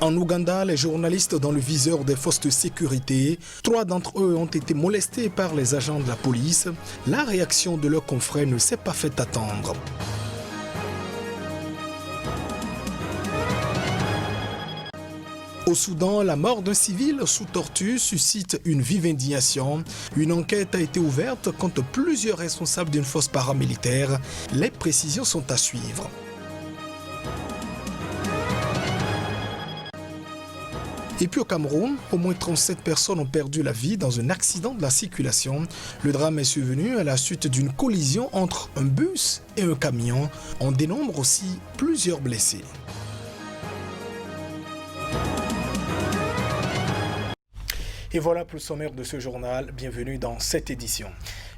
En Ouganda, les journalistes dans le viseur des forces de sécurité. 3 d'entre eux ont été molestés par les agents de la police. La réaction de leurs confrères ne s'est pas fait attendre. Au Soudan, la mort d'un civil sous torture suscite une vive indignation. Une enquête a été ouverte contre plusieurs responsables d'une force paramilitaire. Les précisions sont à suivre. Et puis au Cameroun, au moins 37 personnes ont perdu la vie dans un accident de la circulation. Le drame est survenu à la suite d'une collision entre un bus et un camion. On dénombre aussi plusieurs blessés. Et voilà pour le sommaire de ce journal. Bienvenue dans cette édition.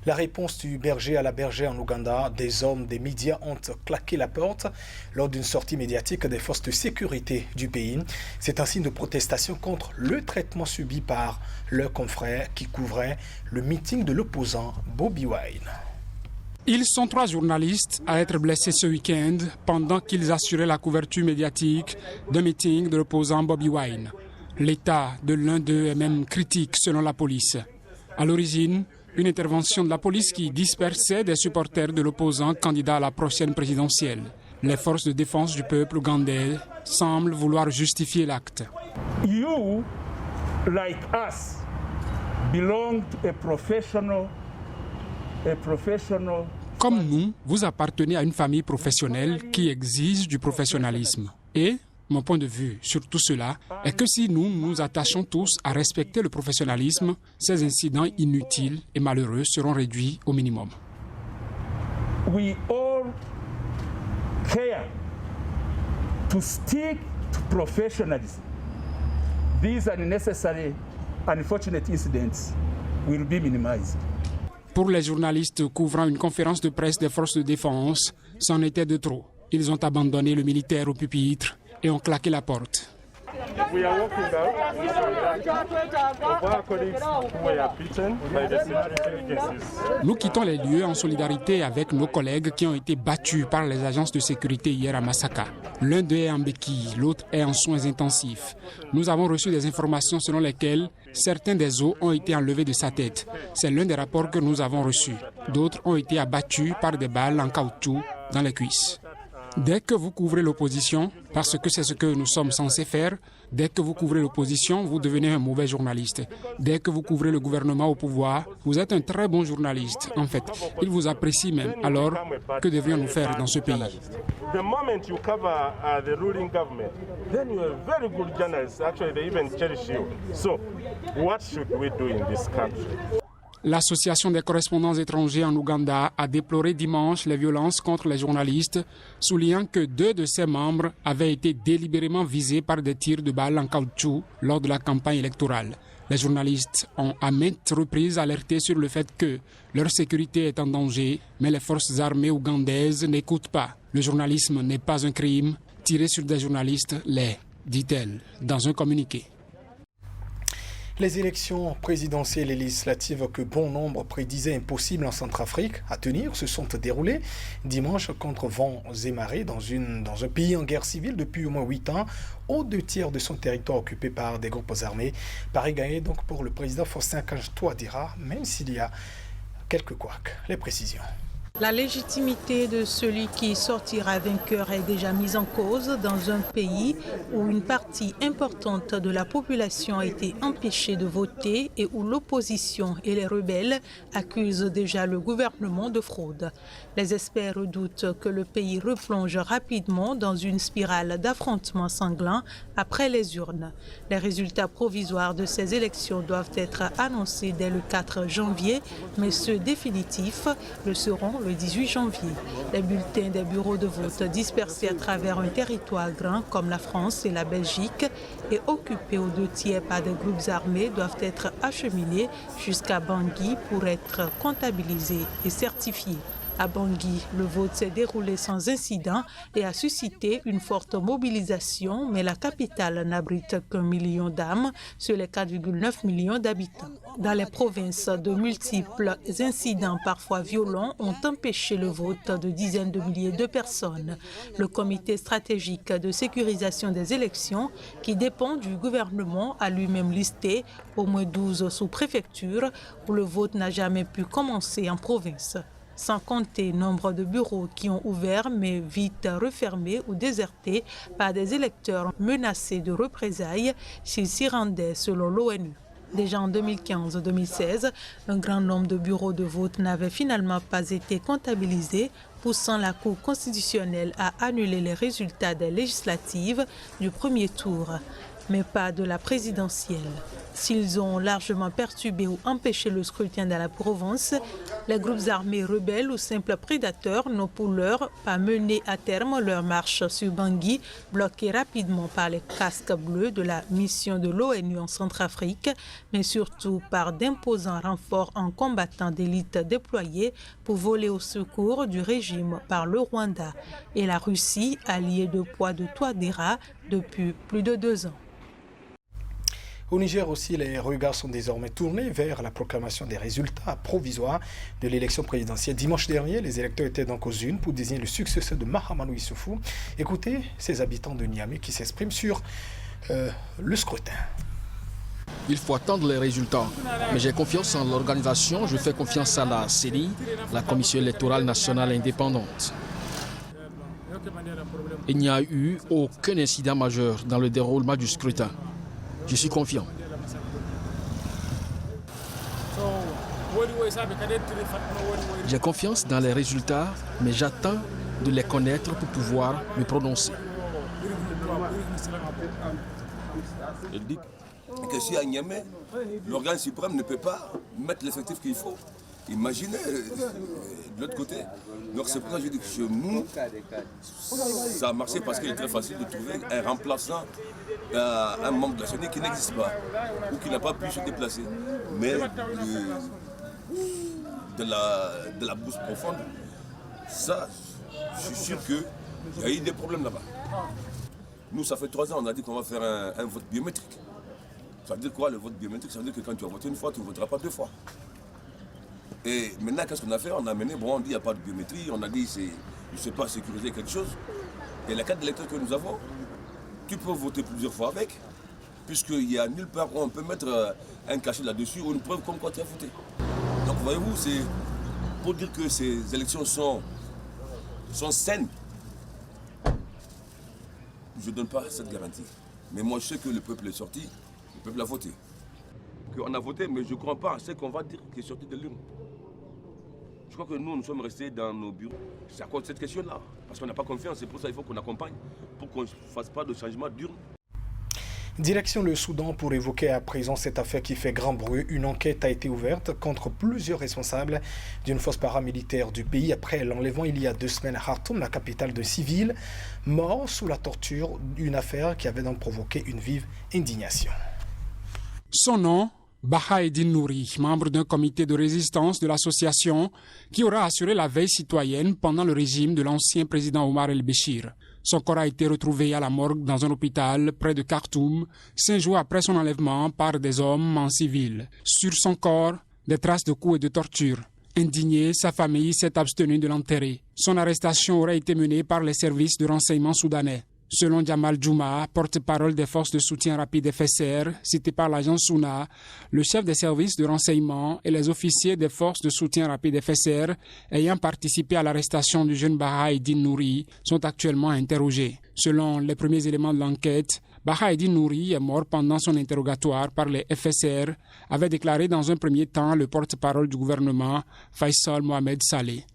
La réponse du berger à la bergère en Ouganda, des hommes des médias ont claqué la porte lors d'une sortie médiatique des forces de sécurité du pays. C'est un signe de protestation contre le traitement subi par leurs confrères qui couvraient le meeting de l'opposant Bobi Wine. Ils sont 3 journalistes à être blessés ce week-end pendant qu'ils assuraient la couverture médiatique d'un meeting de l'opposant Bobi Wine. L'état de l'un d'eux est même critique selon la police. À l'origine, une intervention de la police qui dispersait des supporters de l'opposant candidat à la prochaine présidentielle. Les forces de défense du peuple ougandais semblent vouloir justifier l'acte. You, like us, belong to a professional. Comme nous, vous appartenez à une famille professionnelle qui exige du professionnalisme. Et mon point de vue sur tout cela est que si nous nous attachons tous à respecter le professionnalisme, ces incidents inutiles et malheureux seront réduits au minimum. We all care to stick to professionalism. These unnecessary, unfortunate incidents will be minimized. Pour les journalistes couvrant une conférence de presse des forces de défense, c'en était de trop. Ils ont abandonné le militaire au pupitre et ont claqué la porte. Nous quittons les lieux en solidarité avec nos collègues qui ont été battus par les agences de sécurité hier à Masaka. L'un d'eux est en béquille, l'autre est en soins intensifs. Nous avons reçu des informations selon lesquelles certains des os ont été enlevés de sa tête. C'est l'un des rapports que nous avons reçus. D'autres ont été abattus par des balles en caoutchouc dans les cuisses. Dès que vous couvrez l'opposition, parce que c'est ce que nous sommes censés faire, dès que vous couvrez l'opposition, vous devenez un mauvais journaliste. Dès que vous couvrez le gouvernement au pouvoir, vous êtes un très bon journaliste. En fait, ils vous apprécient même. Alors, que devrions-nous faire dans ce pays? The moment you cover the ruling government, then you are a very good journalist. Actually, they even cherish you. So, what should we do in this country? L'Association des correspondants étrangers en Ouganda a déploré dimanche les violences contre les journalistes, soulignant que 2 de ses membres avaient été délibérément visés par des tirs de balles en caoutchouc lors de la campagne électorale. Les journalistes ont à maintes reprises alerté sur le fait que leur sécurité est en danger, mais les forces armées ougandaises n'écoutent pas. Le journalisme n'est pas un crime, tirer sur des journalistes l'est, dit-elle dans un communiqué. Les élections présidentielles et législatives que bon nombre prédisaient impossibles en Centrafrique à tenir se sont déroulées dimanche contre vents et marées dans un pays en guerre civile depuis au moins 8 ans, aux 2 tiers de son territoire occupé par des groupes armés. Paris gagné donc pour le président Faustin-Archange Touadéra, même s'il y a quelques couacs. Les précisions. La légitimité de celui qui sortira vainqueur est déjà mise en cause dans un pays où une partie importante de la population a été empêchée de voter et où l'opposition et les rebelles accusent déjà le gouvernement de fraude. Les experts redoutent que le pays replonge rapidement dans une spirale d'affrontements sanglants après les urnes. Les résultats provisoires de ces élections doivent être annoncés dès le 4 janvier, mais ceux définitifs le seront le 18 janvier. Les bulletins des bureaux de vote dispersés à travers un territoire grand comme la France et la Belgique et occupés aux 2 tiers par des groupes armés doivent être acheminés jusqu'à Bangui pour être comptabilisés et certifiés. À Bangui, le vote s'est déroulé sans incident et a suscité une forte mobilisation, mais la capitale n'abrite qu'1 million d'âmes sur les 4,9 millions d'habitants. Dans les provinces, de multiples incidents parfois violents ont empêché le vote de dizaines de milliers de personnes. Le comité stratégique de sécurisation des élections, qui dépend du gouvernement, a lui-même listé au moins 12 sous-préfectures où le vote n'a jamais pu commencer en province. Sans compter nombre de bureaux qui ont ouvert mais vite refermés ou désertés par des électeurs menacés de représailles s'ils s'y rendaient selon l'ONU. Déjà en 2015-2016, un grand nombre de bureaux de vote n'avaient finalement pas été comptabilisés, poussant la Cour constitutionnelle à annuler les résultats des législatives du premier tour, mais pas de la présidentielle. S'ils ont largement perturbé ou empêché le scrutin dans la Provence, les groupes armés rebelles ou simples prédateurs n'ont pour l'heure pas mené à terme leur marche sur Bangui, bloquée rapidement par les casques bleus de la mission de l'ONU en Centrafrique, mais surtout par d'imposants renforts en combattants d'élite déployés pour voler au secours du régime par le Rwanda et la Russie, alliée de poids de Touadéra depuis plus de 2 ans. Au Niger aussi, les regards sont désormais tournés vers la proclamation des résultats provisoires de l'élection présidentielle. Dimanche dernier, les électeurs étaient donc aux urnes pour désigner le successeur de Mahamadou Issoufou. Écoutez ces habitants de Niamey qui s'expriment sur le scrutin. Il faut attendre les résultats. Mais j'ai confiance en l'organisation, je fais confiance à la CENI, la Commission électorale nationale indépendante. Il n'y a eu aucun incident majeur dans le déroulement du scrutin. Je suis confiant. J'ai confiance dans les résultats, mais j'attends de les connaître pour pouvoir me prononcer. Il dit que si à Niamey, l'organe suprême ne peut pas mettre l'effectif qu'il faut, imaginez de l'autre côté. Donc c'est pour ça que je dis que chez nous, ça a marché parce qu'il est très facile de trouver un remplaçant à un membre de la CENI qui n'existe pas ou qui n'a pas pu se déplacer. Mais de la bourse profonde, ça, je suis sûr qu'il y a eu des problèmes là-bas. Nous, ça fait 3 ans, on a dit qu'on va faire un vote biométrique. Ça veut dire quoi le vote biométrique? Ça veut dire que quand tu as voté une fois, tu ne voteras pas 2 fois. Et maintenant, qu'est-ce qu'on a fait? On a amené, on dit qu'il n'y a pas de biométrie, on a dit je ne sais pas sécuriser quelque chose. Et la carte d'électeur que nous avons, tu peux voter plusieurs fois avec, puisqu'il n'y a nulle part où on peut mettre un cachet là-dessus ou une preuve comme quoi tu as voté. Donc voyez-vous, c'est pour dire que ces élections sont saines. Je ne donne pas cette garantie. Mais moi, je sais que le peuple est sorti, le peuple a voté. On a voté, mais je ne crois pas à ce qu'on va dire qui est sorti de l'urne. Je crois que nous sommes restés dans nos bureaux. C'est à cause de cette question-là. Parce qu'on n'a pas confiance, c'est pour ça qu'il faut qu'on accompagne, pour qu'on ne fasse pas de changement d'urne. Direction le Soudan pour évoquer à présent cette affaire qui fait grand bruit. Une enquête a été ouverte contre plusieurs responsables d'une force paramilitaire du pays après l'enlèvement il y a 2 semaines à Khartoum, la capitale de civils, morts sous la torture. Une affaire qui avait donc provoqué une vive indignation. Son nom, Baha Eddine Nouri, membre d'un comité de résistance de l'association qui aura assuré la veille citoyenne pendant le régime de l'ancien président Omar el-Béchir. Son corps a été retrouvé à la morgue dans un hôpital près de Khartoum, 5 jours après son enlèvement par des hommes en civil. Sur son corps, des traces de coups et de torture. Indignée, sa famille s'est abstenue de l'enterrer. Son arrestation aurait été menée par les services de renseignement soudanais. Selon Jamal Djouma, porte-parole des forces de soutien rapide FSR, cité par l'agence SUNA, le chef des services de renseignement et les officiers des forces de soutien rapide FSR ayant participé à l'arrestation du jeune Baha Eddine Nouri sont actuellement interrogés. Selon les premiers éléments de l'enquête, Baha Eddine Nouri est mort pendant son interrogatoire par les FSR, avait déclaré dans un premier temps le porte-parole du gouvernement, Faisal Mohamed Saleh.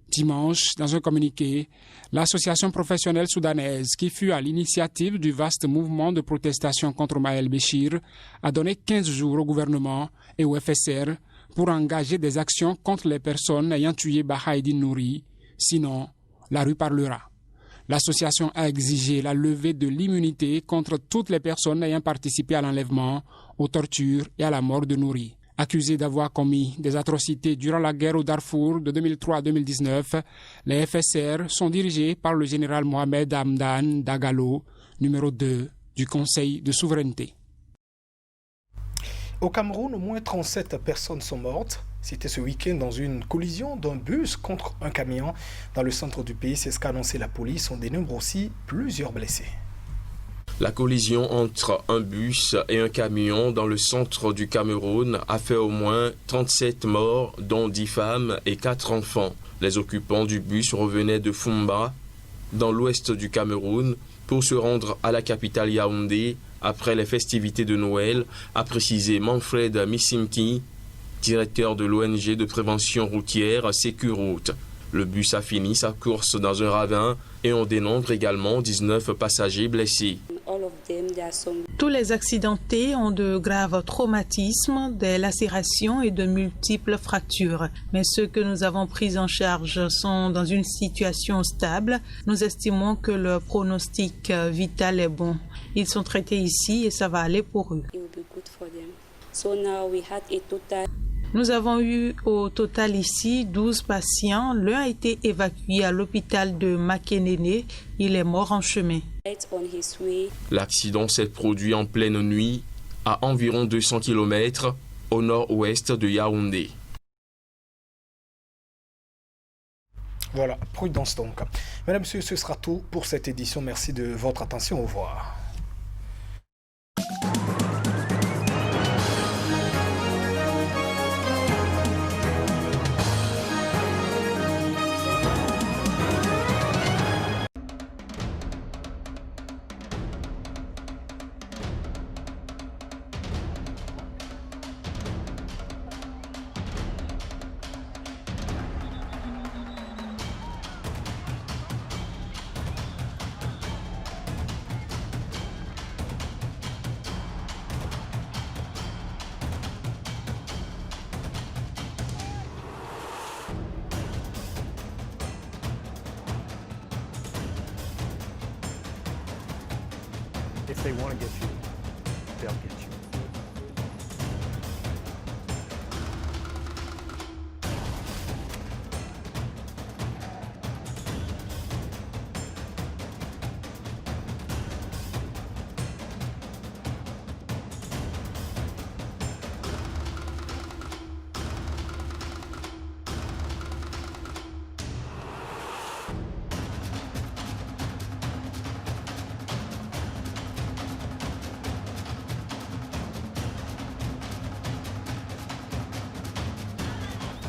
Dimanche, dans un communiqué, l'association professionnelle soudanaise, qui fut à l'initiative du vaste mouvement de protestation contre Omar el-Béchir, a donné 15 jours au gouvernement et au FSR pour engager des actions contre les personnes ayant tué Baha Eddine Nouri. Sinon, la rue parlera. L'association a exigé la levée de l'immunité contre toutes les personnes ayant participé à l'enlèvement, aux tortures et à la mort de Nouri. Accusés d'avoir commis des atrocités durant la guerre au Darfour de 2003 à 2019, les FSR sont dirigés par le général Mohamed Hamdan Dagalo, numéro 2 du Conseil de souveraineté. Au Cameroun, au moins 37 personnes sont mortes. C'était ce week-end dans une collision d'un bus contre un camion dans le centre du pays. C'est ce qu'a annoncé la police. On dénombre aussi plusieurs blessés. La collision entre un bus et un camion dans le centre du Cameroun a fait au moins 37 morts, dont 10 femmes et 4 enfants. Les occupants du bus revenaient de Fumba, dans l'ouest du Cameroun, pour se rendre à la capitale Yaoundé après les festivités de Noël, a précisé Manfred Missimti, directeur de l'ONG de prévention routière Sécuroute. Le bus a fini sa course dans un ravin et on dénombre également 19 passagers blessés. Tous les accidentés ont de graves traumatismes, des lacérations et de multiples fractures. Mais ceux que nous avons pris en charge sont dans une situation stable. Nous estimons que leur pronostic vital est bon. Ils sont traités ici et ça va aller pour eux. Nous avons eu au total ici 12 patients. L'un a été évacué à l'hôpital de Makenene. Il est mort en chemin. L'accident s'est produit en pleine nuit à environ 200 km au nord-ouest de Yaoundé. Voilà, prudence donc. Mesdames, Messieurs, ce sera tout pour cette édition. Merci de votre attention. Au revoir. If they want to get you, they'll get you.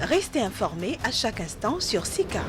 Restez informés à chaque instant sur SICA.